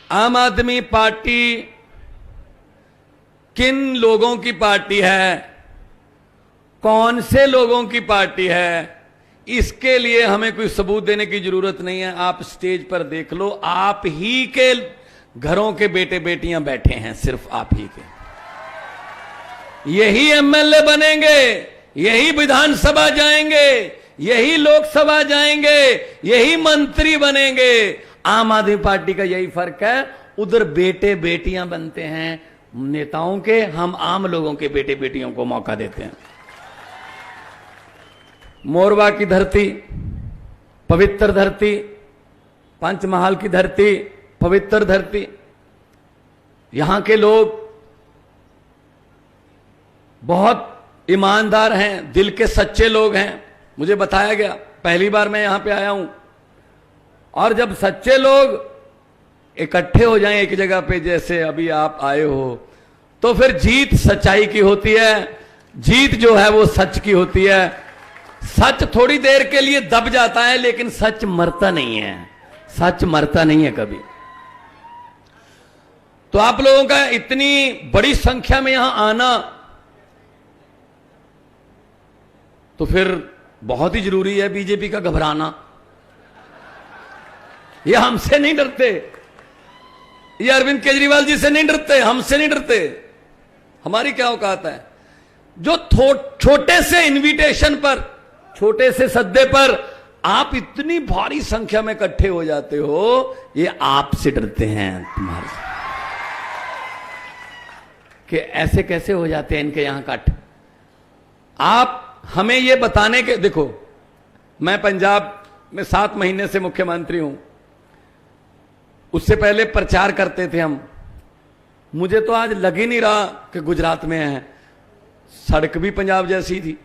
आम आदमी पार्टी किन लोगों की पार्टी है, कौन से लोगों की पार्टी है, इसके लिए हमें कोई सबूत देने की जरूरत नहीं है। आप स्टेज पर देख लो, आप ही के घरों के बेटे बेटियां बैठे हैं, सिर्फ आप ही के। यही एमएलए बनेंगे, यही विधानसभा जाएंगे, यही लोकसभा जाएंगे, यही मंत्री बनेंगे। आम आदमी पार्टी का यही फर्क है, उधर बेटे बेटियां बनते हैं नेताओं के, हम आम लोगों के बेटे बेटियों को मौका देते हैं। मोरवा की धरती पवित्र धरती, पंचमहाल की धरती पवित्र धरती, यहां के लोग बहुत ईमानदार हैं, दिल के सच्चे लोग हैं। मुझे बताया गया, पहली बार मैं यहां पे आया हूं, और जब सच्चे लोग इकट्ठे हो जाएं एक जगह पे, जैसे अभी आप आए हो, तो फिर जीत सच्चाई की होती है, जीत जो है वो सच की होती है। सच थोड़ी देर के लिए दब जाता है, लेकिन सच मरता नहीं है, सच मरता नहीं है कभी। तो आप लोगों का इतनी बड़ी संख्या में यहां आना तो फिर बहुत ही जरूरी है। बीजेपी का घबराना, ये हमसे नहीं डरते, ये अरविंद केजरीवाल जी से नहीं डरते, हमसे नहीं डरते। हमारी क्या औकात है? जो छोटे से इनविटेशन पर, छोटे से सद्दे पर आप इतनी भारी संख्या में इकट्ठे हो जाते हो, ये आपसे डरते हैं तुम्हारे, कि ऐसे कैसे हो जाते हैं इनके यहां कट। आप हमें ये बताने के, देखो मैं पंजाब में 7 महीने से मुख्यमंत्री हूं, उससे पहले प्रचार करते थे हम। मुझे तो आज लग ही नहीं रहा कि गुजरात में है, सड़क भी पंजाब जैसी थी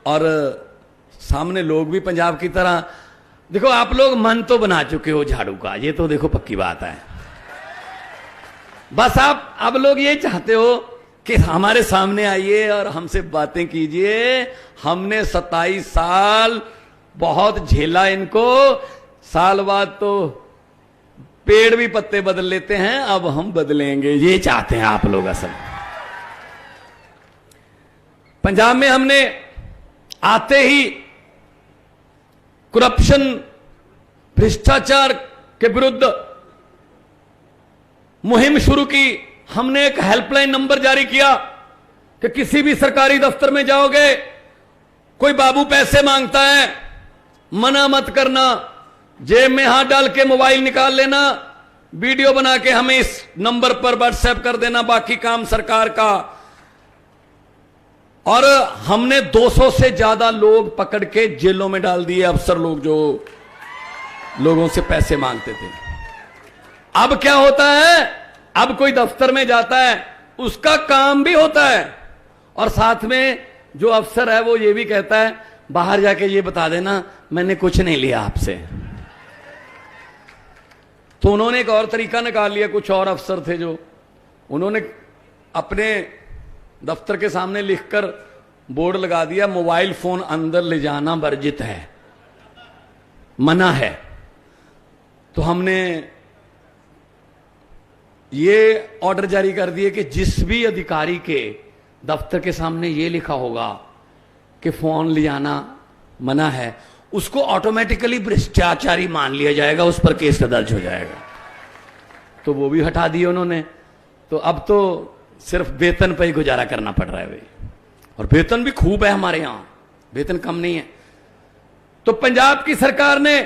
और सामने लोग भी पंजाब की तरह। देखो आप लोग मन तो बना चुके हो झाड़ू का, ये तो देखो पक्की बात है। बस आप अब लोग ये चाहते हो कि हमारे सामने आइए और हमसे बातें कीजिए। हमने 27 साल बहुत झेला इनको, साल बाद तो पेड़ भी पत्ते बदल लेते हैं, अब हम बदलेंगे, ये चाहते हैं आप लोग। असल पंजाब में हमने आते ही करप्शन, भ्रष्टाचार के विरुद्ध मुहिम शुरू की। हमने एक हेल्पलाइन नंबर जारी किया कि किसी भी सरकारी दफ्तर में जाओगे, कोई बाबू पैसे मांगता है, मना मत करना, जेब में हाथ डाल के मोबाइल निकाल लेना, वीडियो बना के हमें इस नंबर पर व्हाट्सएप कर देना, बाकी काम सरकार का। और हमने 200 से ज्यादा लोग पकड़ के जेलों में डाल दिए, अफसर लोग जो लोगों से पैसे मांगते थे। अब क्या होता है, अब कोई दफ्तर में जाता है, उसका काम भी होता है, और साथ में जो अफसर है वो ये भी कहता है, बाहर जाके ये बता देना मैंने कुछ नहीं लिया आपसे। तो उन्होंने एक और तरीका निकाल लिया। कुछ और अफसर थे जो, उन्होंने अपने दफ्तर के सामने लिखकर बोर्ड लगा दिया, मोबाइल फोन अंदर ले जाना वर्जित है, मना है। तो हमने ये ऑर्डर जारी कर दिए कि जिस भी अधिकारी के दफ्तर के सामने ये लिखा होगा कि फोन ले जाना मना है, उसको ऑटोमेटिकली भ्रष्टाचारी मान लिया जाएगा, उस पर केस दर्ज हो जाएगा। तो वो भी हटा दिए उन्होंने। तो अब तो सिर्फ वेतन पर ही गुजारा करना पड़ रहा है भाई, और वेतन भी खूब है हमारे यहां, वेतन कम नहीं है। तो पंजाब की सरकार ने,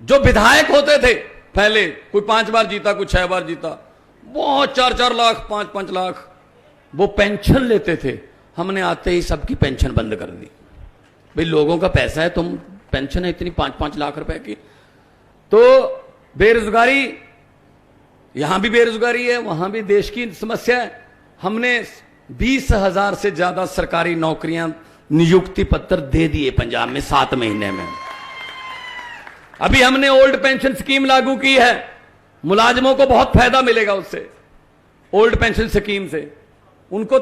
जो विधायक होते थे पहले, कोई 5 बार जीता, कोई 6 बार जीता, बहुत 4-4 लाख 5-5 लाख वो पेंशन लेते थे, हमने आते ही सबकी पेंशन बंद कर दी। भाई लोगों का पैसा है, तुम पेंशन है इतनी 5-5 लाख रुपए की। तो बेरोजगारी, यहां भी बेरोजगारी है, वहां भी देश की समस्या है। हमने 20,000 से ज्यादा सरकारी नौकरियां, नियुक्ति पत्र दे दिए पंजाब में 7 महीने में। अभी हमने ओल्ड पेंशन स्कीम लागू की है, मुलाजिमों को बहुत फायदा मिलेगा उससे, ओल्ड पेंशन स्कीम से। उनको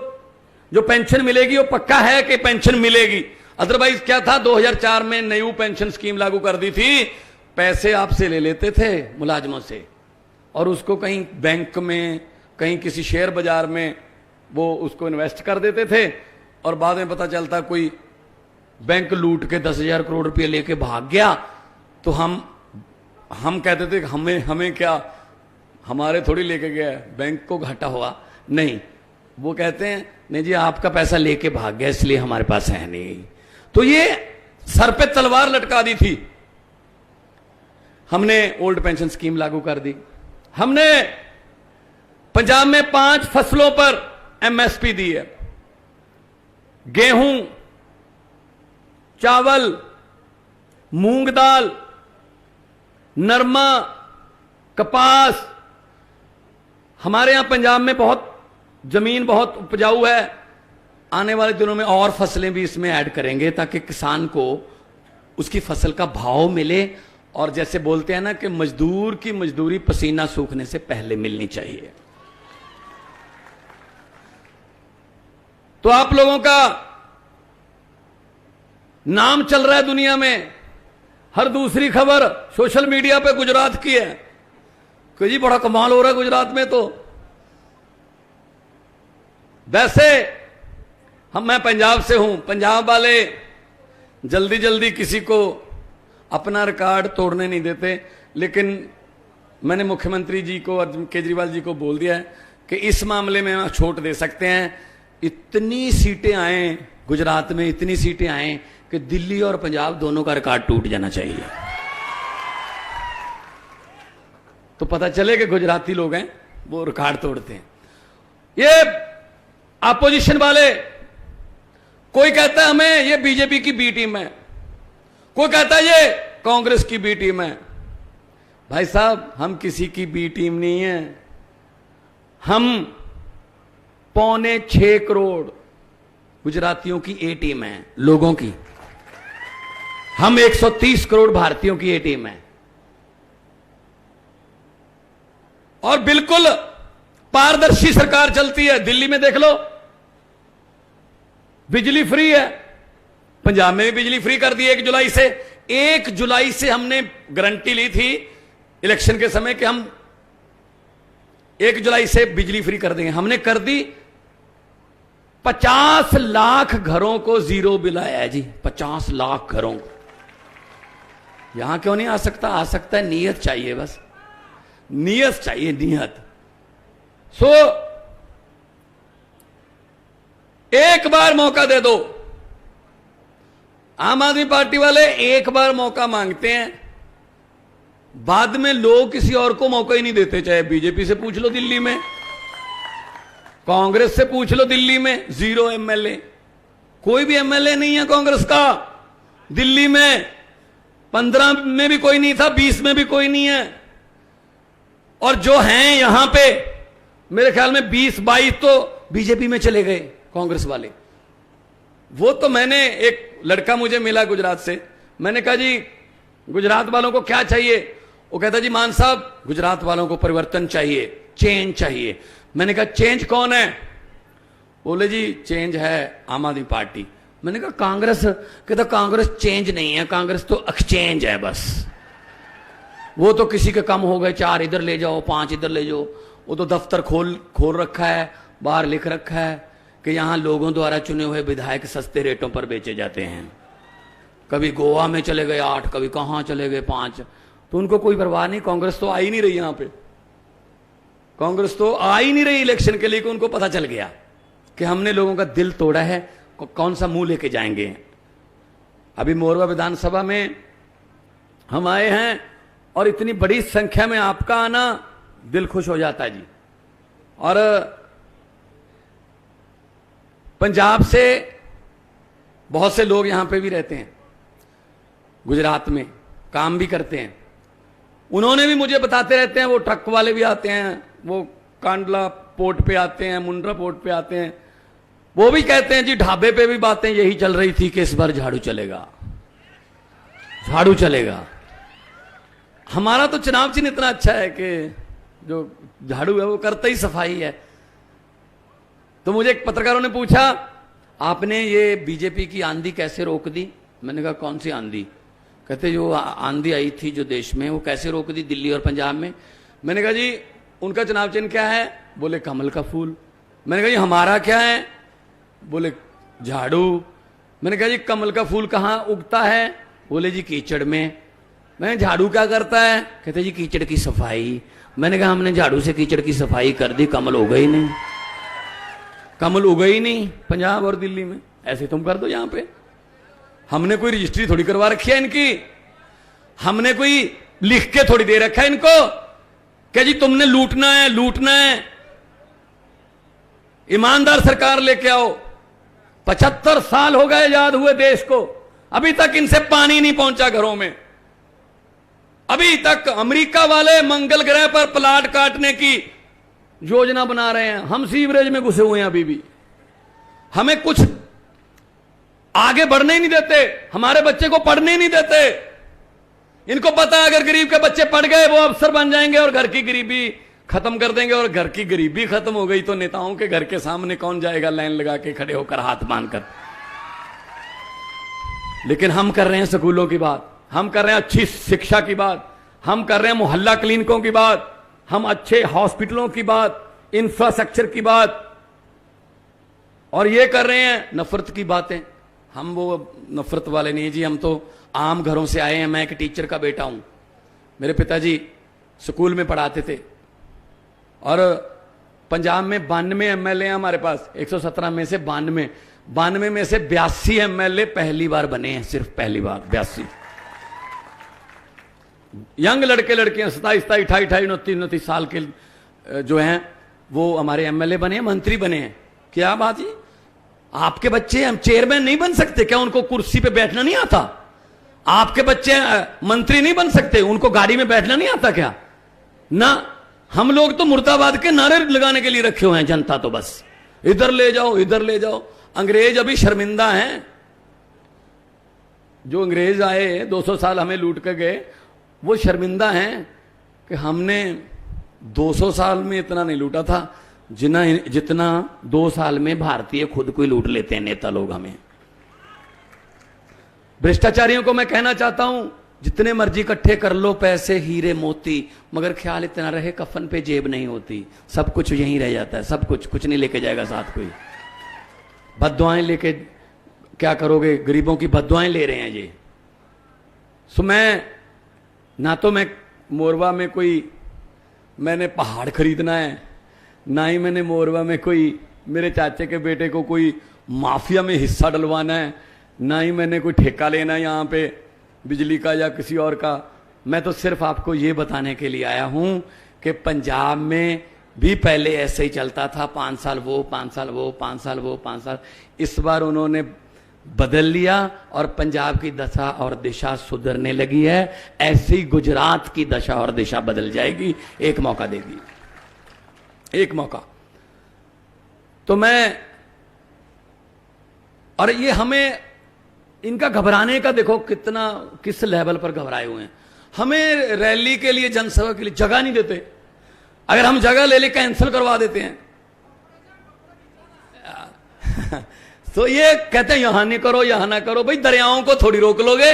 जो पेंशन मिलेगी वो पक्का है कि पेंशन मिलेगी। अदरवाइज क्या था, 2004 में न्यू पेंशन स्कीम लागू कर दी थी, पैसे आपसे ले लेते थे मुलाजमों से और उसको कहीं बैंक में, कहीं किसी शेयर बाजार में वो उसको इन्वेस्ट कर देते थे और बाद में पता चलता कोई बैंक लूट के 10,000 करोड़ रुपए लेके भाग गया तो हम कहते थे हमें क्या, हमारे थोड़ी लेके गया, बैंक को घाटा हुआ। नहीं, वो कहते हैं नहीं जी आपका पैसा लेके भाग गया इसलिए हमारे पास है नहीं। तो ये सर पे तलवार लटका दी थी। हमने ओल्ड पेंशन स्कीम लागू कर दी। हमने पंजाब में 5 फसलों पर एमएसपी दी है। गेहूं, चावल, मूंग दाल, नरमा, कपास। हमारे यहां पंजाब में बहुत जमीन बहुत उपजाऊ है। आने वाले दिनों में और फसलें भी इसमें ऐड करेंगे ताकि किसान को उसकी फसल का भाव मिले। और जैसे बोलते हैं ना कि मजदूर की मजदूरी पसीना सूखने से पहले मिलनी चाहिए। तो आप लोगों का नाम चल रहा है दुनिया में। हर दूसरी खबर सोशल मीडिया पे गुजरात की है कि जी बड़ा कमाल हो रहा है गुजरात में। तो वैसे मैं पंजाब से हूं। पंजाब वाले जल्दी जल्दी किसी को अपना रिकॉर्ड तोड़ने नहीं देते, लेकिन मैंने मुख्यमंत्री जी को और केजरीवाल जी को बोल दिया है कि इस मामले में छूट दे सकते हैं। इतनी सीटें आए गुजरात में, इतनी सीटें आए कि दिल्ली और पंजाब दोनों का रिकॉर्ड टूट जाना चाहिए। तो पता चले कि गुजराती लोग हैं वो रिकॉर्ड तोड़ते हैं। ये अपोजिशन वाले, कोई कहता है हमें ये बीजेपी की बी टीम है, कोई कहता है ये कांग्रेस की बी टीम है। भाई साहब हम किसी की बी टीम नहीं है। हम 6.25 करोड़ गुजरातियों की ए टीम है, लोगों की। हम 130 करोड़ भारतीयों की ए टीम है। और बिल्कुल पारदर्शी सरकार चलती है। दिल्ली में देख लो बिजली फ्री है, पंजाब में भी बिजली फ्री कर दी 1 जुलाई से। 1 जुलाई से हमने गारंटी ली थी इलेक्शन के समय कि हम 1 जुलाई से बिजली फ्री कर देंगे। हमने कर दी। 50 लाख घरों को जीरो बिल आया है जी। 50 लाख घरों को। यहां क्यों नहीं आ सकता? आ सकता है, नीयत चाहिए, बस नीयत चाहिए, नीयत। एक बार मौका दे दो। आम आदमी पार्टी वाले एक बार मौका मांगते हैं, बाद में लोग किसी और को मौका ही नहीं देते। चाहे बीजेपी से पूछ लो दिल्ली में, कांग्रेस से पूछ लो दिल्ली में, 0 एमएलए। कोई भी एमएलए नहीं है कांग्रेस का दिल्ली में। 15 में भी कोई नहीं था, 20 में भी कोई नहीं है। और जो हैं यहां पे मेरे ख्याल में 20-22 तो बीजेपी में चले गए कांग्रेस वाले। वो तो मैंने, एक लड़का मुझे मिला गुजरात से, मैंने कहा जी गुजरात वालों को क्या चाहिए? वो कहता जी मान साहब गुजरात वालों को परिवर्तन चाहिए, चेंज चाहिए। मैंने कहा चेंज कौन है? बोले जी चेंज है आम आदमी पार्टी। मैंने कहा कांग्रेस? कहता कांग्रेस चेंज नहीं है, कांग्रेस तो एक्सचेंज है बस। वो तो किसी के कम हो गए, 4 इधर ले जाओ, 5 इधर ले जाओ। वो तो दफ्तर खोल रखा है, बाहर लिख रखा है कि यहां लोगों द्वारा चुने हुए विधायक सस्ते रेटों पर बेचे जाते हैं। कभी गोवा में चले गए 8, कभी कहां चले गए 5। तो उनको कोई परवाह नहीं। कांग्रेस तो आ ही नहीं रही यहां पे, कांग्रेस तो आ ही नहीं रही इलेक्शन के लिए। कि उनको पता चल गया कि हमने लोगों का दिल तोड़ा है, कौन सा मुंह लेके जाएंगे। अभी मोरवा विधानसभा में हम आए हैं और इतनी बड़ी संख्या में आपका आना दिल खुश हो जाता है जी। और पंजाब से बहुत से लोग यहां पे भी रहते हैं, गुजरात में काम भी करते हैं। उन्होंने भी मुझे बताते रहते हैं, वो ट्रक वाले भी आते हैं, वो कांडला पोर्ट पे आते हैं, मुंड्रा पोर्ट पे आते हैं। वो भी कहते हैं जी ढाबे पे भी बातें यही चल रही थी कि इस बार झाड़ू चलेगा, झाड़ू चलेगा। हमारा तो चुनाव चिन्ह इतना अच्छा है कि जो झाड़ू है वो करता ही सफाई है। तो मुझे एक पत्रकारों ने पूछा आपने ये बीजेपी की आंधी कैसे रोक दी? मैंने कहा कौन सी आंधी? कहते जो आंधी आई थी जो देश में, वो कैसे रोक दी दिल्ली और पंजाब में? मैंने कहा जी उनका चुनाव चिन्ह क्या है? बोले कमल का फूल। मैंने कहा जी हमारा क्या है? बोले झाड़ू। मैंने कहा जी कमल का फूल कहाँ उगता है? बोले जी कीचड़ में। मैं झाड़ू क्या करता है? कहते जी कीचड़ की सफाई। मैंने कहा हमने झाड़ू से कीचड़ की सफाई कर दी, कमल उगा ही नहीं, कमल उगा ही नहीं पंजाब और दिल्ली में। ऐसे तुम कर दो यहां पे। हमने कोई रजिस्ट्री थोड़ी करवा रखी है इनकी, हमने कोई लिख के थोड़ी दे रखा है इनको कि जी तुमने लूटना है, लूटना है। ईमानदार सरकार लेके आओ। 75 साल हो गए आजाद हुए देश को, अभी तक इनसे पानी नहीं पहुंचा घरों में। अभी तक अमेरिका वाले मंगल ग्रह पर प्लाट काटने की योजना बना रहे हैं, हम सीवरेज में घुसे हुए हैं अभी भी। हमें कुछ आगे बढ़ने ही नहीं देते, हमारे बच्चे को पढ़ने ही नहीं देते। इनको पता है अगर गरीब के बच्चे पढ़ गए वो अफसर बन जाएंगे और घर की गरीबी खत्म कर देंगे। और घर की गरीबी खत्म हो गई तो नेताओं के घर के सामने कौन जाएगा लाइन लगा के खड़े होकर हाथ बांधकर? लेकिन हम कर रहे हैं स्कूलों की बात, हम कर रहे हैं अच्छी शिक्षा की बात, हम कर रहे हैं मोहल्ला क्लिनिकों की बात, हम अच्छे हॉस्पिटलों की बात, इंफ्रास्ट्रक्चर की बात, और ये कर रहे हैं नफरत की बातें। हम वो नफरत वाले नहीं जी, हम तो आम घरों से आए हैं। मैं एक टीचर का बेटा हूं, मेरे पिताजी स्कूल में पढ़ाते थे और पंजाब में 92 एमएलए हैं हमारे पास। 117 में से 92 में से 82 एमएलए पहली बार बने हैं, सिर्फ पहली बार 82। यंग लड़के लड़कियां 27, 28, 29 साल के जो हैं वो हमारे एमएलए बने हैं, मंत्री बने हैं। क्या बात है, आपके बच्चे हम चेयरमैन नहीं बन सकते क्या? उनको कुर्सी पे बैठना नहीं आता? आपके बच्चे मंत्री नहीं बन सकते, उनको गाड़ी में बैठना नहीं आता क्या? ना, हम लोग तो मुर्दाबाद के नारे लगाने के लिए रखे हुए हैं। जनता तो बस इधर ले जाओ, इधर ले जाओ। अंग्रेज अभी शर्मिंदा हैं, जो अंग्रेज आए 200 साल हमें लूट कर गए, वो शर्मिंदा हैं कि हमने 200 साल में इतना नहीं लूटा था जितना 2 साल में भारतीय खुद को ही लूट लेते हैं नेता लोग हमें। भ्रष्टाचारियों को मैं कहना चाहता हूं, जितने मर्जी इकट्ठे कर लो पैसे हीरे मोती, मगर ख्याल इतना रहे कफन पे जेब नहीं होती। सब कुछ यहीं रह जाता है, सब कुछ नहीं लेके जाएगा साथ कोई। बद्दुआएं लेके क्या करोगे? गरीबों की बद्दुआएं ले रहे हैं ये। सो मैं ना तो मैं मोरवा में कोई मैंने पहाड़ खरीदना है, ना ही मैंने मोरवा में कोई मेरे चाचे के बेटे को कोई माफिया में हिस्सा डलवाना है, ना ही मैंने कोई ठेका लेना है यहाँ पे बिजली का या किसी और का। मैं तो सिर्फ आपको ये बताने के लिए आया हूं कि पंजाब में भी पहले ऐसे ही चलता था, 5 साल वो, 5 साल वो, 5 साल वो, 5 साल। इस बार उन्होंने बदल लिया और पंजाब की दशा और दिशा सुधरने लगी है। ऐसे ही गुजरात की दशा और दिशा बदल जाएगी, एक मौका देगी, एक मौका। तो मैं, और ये हमें इनका घबराने का देखो कितना, किस लेवल पर घबराए हुए हैं। हमें रैली के लिए, जनसभा के लिए जगह नहीं देते। अगर हम जगह ले कैंसिल करवा देते हैं तो ये कहते हैं यहां नहीं करो, यहां ना करो। भाई दरियाओं को थोड़ी रोक लोगे,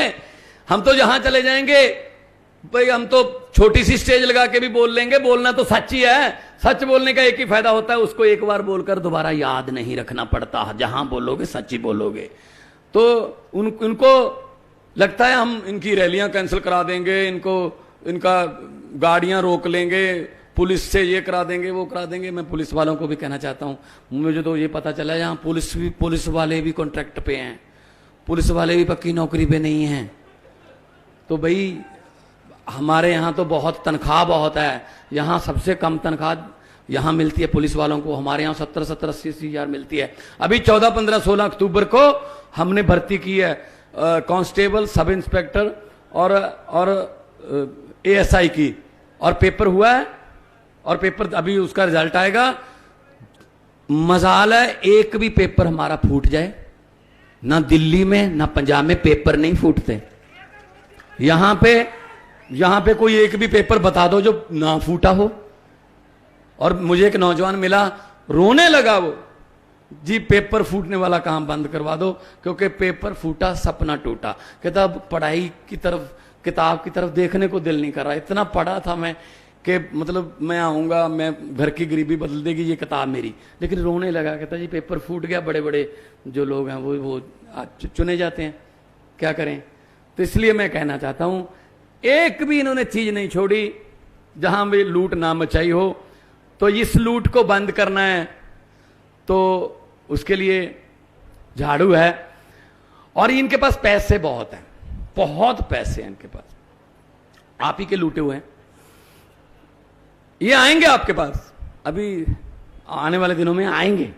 हम तो जहां चले जाएंगे भाई, हम तो छोटी सी स्टेज लगा के भी बोल लेंगे। बोलना तो सच ही है, सच बोलने का एक ही फायदा होता है, उसको एक बार बोलकर दोबारा याद नहीं रखना पड़ता। जहां बोलोगे सच ही बोलोगे। तो उनको लगता है हम इनकी रैलियां कैंसिल करा देंगे, इनका गाड़ियां रोक लेंगे, पुलिस से ये करा देंगे, वो करा देंगे। मैं पुलिस वालों को भी कहना चाहता हूं, मुझे तो ये पता चला यहाँ पुलिस वाले भी कॉन्ट्रैक्ट पे हैं, पुलिस वाले भी पक्की नौकरी पे नहीं हैं। तो भाई हमारे यहाँ तो बहुत तनख्वाह बहुत है, यहाँ सबसे कम तनख्वाह यहाँ मिलती है पुलिस वालों को। हमारे यहाँ 70-70, 80-80 हजार मिलती है। अभी 14, 15, 16 अक्टूबर को हमने भर्ती की है कांस्टेबल, सब इंस्पेक्टर और एएसआई की, और पेपर हुआ है, और पेपर अभी उसका रिजल्ट आएगा। मजाल है एक भी पेपर हमारा फूट जाए, ना दिल्ली में ना पंजाब में पेपर नहीं फूटते। यहां पे कोई एक भी पेपर बता दो जो ना फूटा हो। और मुझे एक नौजवान मिला, रोने लगा वो, जी पेपर फूटने वाला काम बंद करवा दो, क्योंकि पेपर फूटा सपना टूटा। कहता अब पढ़ाई की तरफ, किताब की तरफ देखने को दिल नहीं कर रहा। इतना पढ़ा था मैं कि मतलब मैं आऊंगा, मैं घर की गरीबी बदल देगी ये किताब मेरी, लेकिन रोने लगा। कहता जी पेपर फूट गया, बड़े बड़े जो लोग हैं वो चुने जाते हैं, क्या करें। तो इसलिए मैं कहना चाहता हूं, एक भी इन्होंने चीज नहीं छोड़ी जहां भी लूट ना मचाई हो। तो इस लूट को बंद करना है तो उसके लिए झाड़ू है। और इनके पास पैसे बहुत हैं, बहुत पैसे हैं इनके पास, आप ही के लूटे हुए हैं। ये आएंगे आपके पास, अभी आने वाले दिनों में आएंगे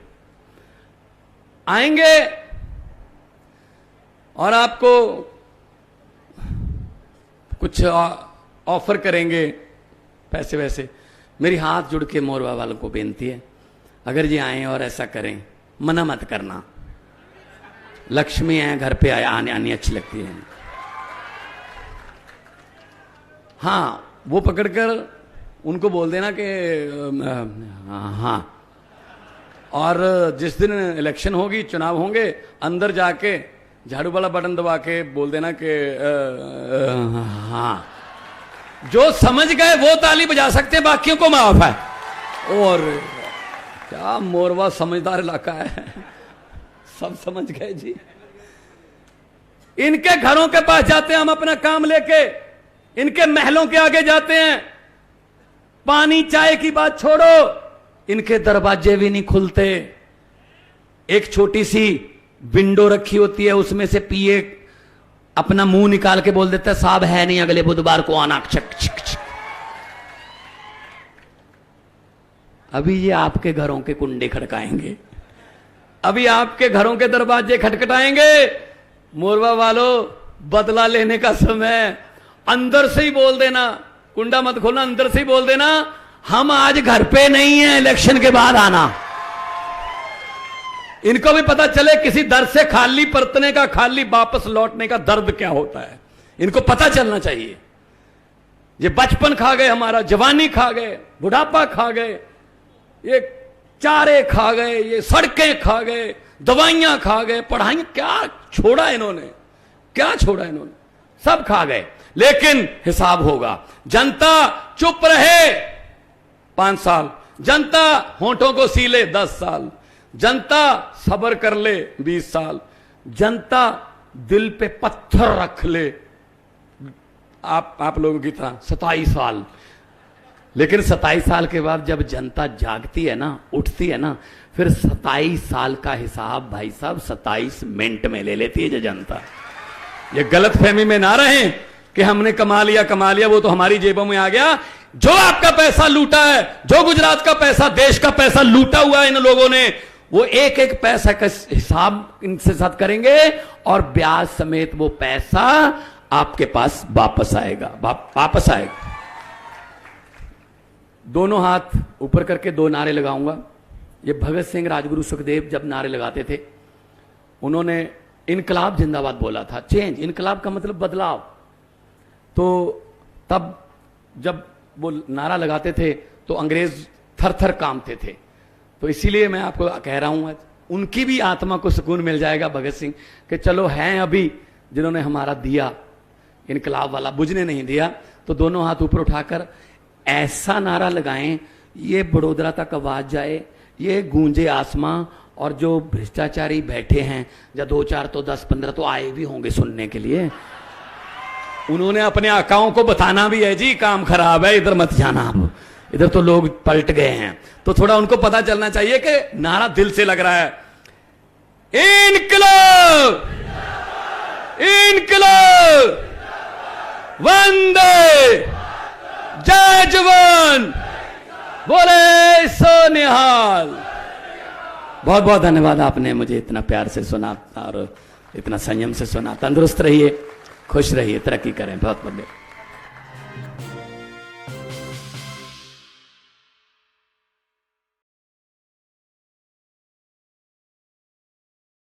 और आपको कुछ ऑफर करेंगे पैसे वैसे। मेरी हाथ जुड़ के मोरवा वालों को बेनती है, अगर ये आए और ऐसा करें, मना मत करना। लक्ष्मी है घर पे आने आनी अच्छी लगती है। हाँ, वो पकड़कर उनको बोल देना कि हाँ, और जिस दिन इलेक्शन होगी, चुनाव होंगे, अंदर जाके झाड़ू वाला बटन दबा के बोल देना कि हाँ। जो समझ गए वो ताली बजा सकते हैं, बाकियों को माफ है। और क्या मोरवा समझदार इलाका है, सब समझ गए जी। इनके घरों के पास जाते हैं हम अपना काम लेके, इनके महलों के आगे जाते हैं, पानी चाय की बात छोड़ो, इनके दरवाजे भी नहीं खुलते। एक छोटी सी विंडो रखी होती है, उसमें से पिए अपना मुंह निकाल के बोल देता है साहब है नहीं, अगले बुधवार को आना। चक चक चक। अभी ये आपके घरों के कुंडे खड़काएंगे, अभी आपके घरों के दरवाजे खटखटाएंगे। मोरवा वालों, बदला लेने का समय। अंदर से ही बोल देना, कुंडा मत खोलना, अंदर से ही बोल देना हम आज घर पे नहीं है, इलेक्शन के बाद आना। इनको भी पता चले किसी दर से खाली परतने का, खाली वापस लौटने का दर्द क्या होता है, इनको पता चलना चाहिए। ये बचपन खा गए हमारा, जवानी खा गए, बुढ़ापा खा गए, ये चारे खा गए, ये सड़कें खा गए, दवाइयां खा गए, पढ़ाई, क्या छोड़ा इन्होंने, क्या छोड़ा इन्होंने, सब खा गए। लेकिन हिसाब होगा। जनता चुप रहे 5 साल, जनता होंठों को सीले 10 साल, जनता सब्र कर ले 20 साल, जनता दिल पे पत्थर रख ले आप लोगों की तरह 27 साल। लेकिन 27 साल के बाद जब जनता जागती है ना, उठती है ना, फिर 27 साल का हिसाब भाई साहब 27 मिनट में ले लेती है जो जनता। ये गलत फहमी में ना रहें कि हमने कमा लिया, वो तो हमारी जेबों में आ गया। जो आपका पैसा लूटा है, जो गुजरात का पैसा, देश का पैसा लूटा हुआ है इन लोगों ने, वो एक एक पैसा का हिसाब इनसे साथ करेंगे और ब्याज समेत वो पैसा आपके पास वापस आएगा, वापस आएगा। दोनों हाथ ऊपर करके 2 नारे लगाऊंगा। ये भगत सिंह, राजगुरु, सुखदेव जब नारे लगाते थे, उन्होंने इनकलाब जिंदाबाद बोला था। चेंज, इनकलाब का मतलब बदलाव। तो तब जब वो नारा लगाते थे तो अंग्रेज थर थर कांपते थे। तो इसीलिए मैं आपको कह रहा हूं, आज उनकी भी आत्मा को सुकून मिल जाएगा भगत सिंह कि चलो हैं अभी जिन्होंने हमारा दिया, इनकलाब वाला, बुझने नहीं दिया। तो दोनों हाथ ऊपर उठाकर ऐसा नारा लगाएं, ये बड़ोदरा तक आवाज जाए, ये गूंजे आसमां, और जो भ्रष्टाचारी बैठे हैं, या 2-4 तो 10-15 तो आए भी होंगे सुनने के लिए, उन्होंने अपने आकाओं को बताना भी है जी काम खराब है, इधर मत जाना, अब इधर तो लोग पलट गए हैं। तो थोड़ा उनको पता चलना चाहिए कि नारा दिल से लग रहा है। इनकलाब, इनकलाब, वंदे, जय जवान, बोले सो निहाल। बहुत बहुत धन्यवाद, आपने मुझे इतना प्यार से सुना और इतना संयम से सुना। तंदुरुस्त रहिए, खुश रहिए, तरक्की करें। बहुत बहुत